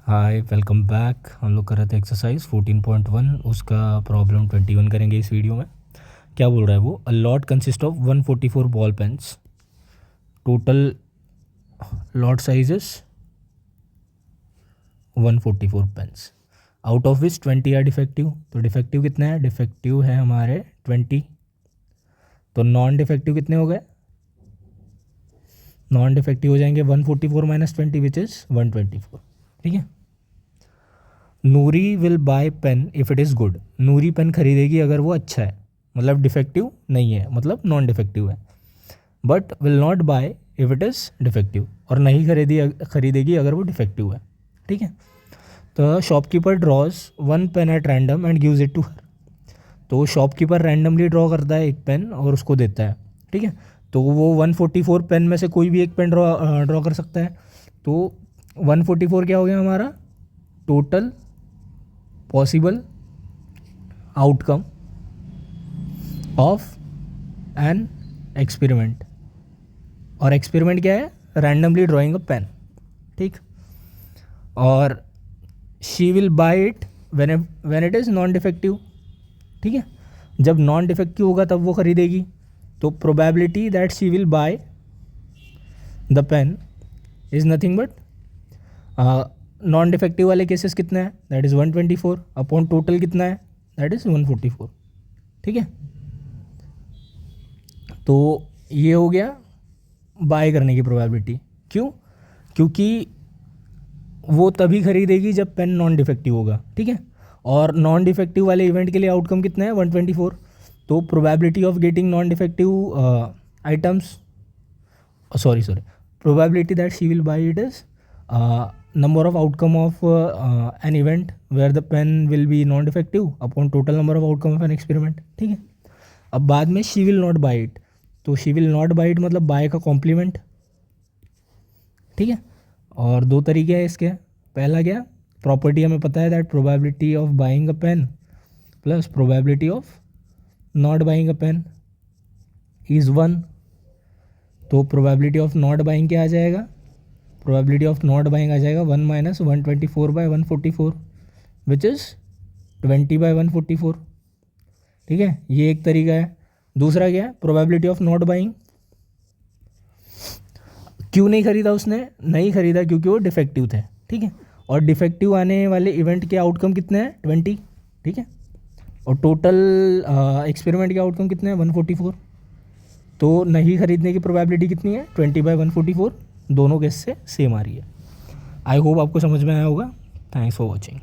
हाय, welcome back. हम लोग कर रहे थे एक्सरसाइज 14.1, उसका प्रॉब्लम 21 करेंगे इस वीडियो में। क्या बोल रहा है वो? A lot consist of 144 ball pens, total lot size is 144 pens, out of which 20 are defective. तो डिफेक्टिव कितने हैं? डिफेक्टिव है हमारे 20। तो नॉन डिफेक्टिव कितने हो गए? नॉन डिफेक्टिव हो जाएंगे 144 माइनस 20 विच इज़ 124। ठीक है। Noori will buy pen if it is good. Noori pen खरीदेगी अगर वो अच्छा है, मतलब डिफेक्टिव नहीं है, मतलब नॉन डिफेक्टिव है। But will not buy if it is defective, और नहीं खरीदेगी अगर वो डिफेक्टिव है। ठीक है। तो shopkeeper draws one pen at random and gives it to her. तो शॉपकीपर रैंडमली ड्रॉ करता है एक पेन और उसको देता है। ठीक है। तो वो 144 पेन में से कोई भी एक पेन ड्रॉ कर सकता है। तो 144 क्या हो गया हमारा? Total possible outcome of an experiment. और एक्सपेरिमेंट क्या है? Randomly drawing a pen. ठीक। और she will buy it when it is non defective. ठीक है। जब नॉन डिफेक्टिव होगा तब वो खरीदेगी। तो probability that she will buy the pen is nothing but, non defective वाले केसेस कितना है? दैट इज़ 124 अपॉन टोटल कितना है? That is 144। ठीक है। तो ये हो गया बाय करने की प्रोबेबिलिटी। क्यों? क्योंकि वो तभी खरीदेगी जब पेन नॉन डिफेक्टिव होगा। ठीक है। और नॉन डिफेक्टिव वाले इवेंट के लिए आउटकम कितना है? 124। तो probability of getting non defective items, sorry probability that she will buy it is number of outcome of an event where the pen will be non defective upon total number of outcome of an experiment. ठीक है। अब बाद में she will not buy it, तो she will not buy it मतलब buy का complement. ठीक है। और दो तरीके हैं इसके। पहला क्या? प्रॉपर्टी हमें पता है that probability of buying a pen plus probability of not buying a pen is 1। तो प्रोबेबिलिटी ऑफ नॉट बाइंग क्या आ जाएगा? प्रोबेबिलिटी ऑफ नॉट बाइंग आ जाएगा 1 माइनस 124/144 विच इज़ 20/144। ठीक है। ये एक तरीका है। दूसरा क्या है? Probability of not buying. क्यों नहीं खरीदा उसने? नहीं खरीदा क्योंकि वो डिफेक्टिव थे। ठीक है। और डिफेक्टिव आने वाले इवेंट के आउटकम कितने हैं? 20। ठीक है। और टोटल एक्सपेरिमेंट के आउटकम कितने हैं? 144। तो नहीं खरीदने की प्रोबेबिलिटी कितनी है? 20/144। दोनों केस से सेम आ रही है। आई होप आपको समझ में आया होगा। Thanks for watching.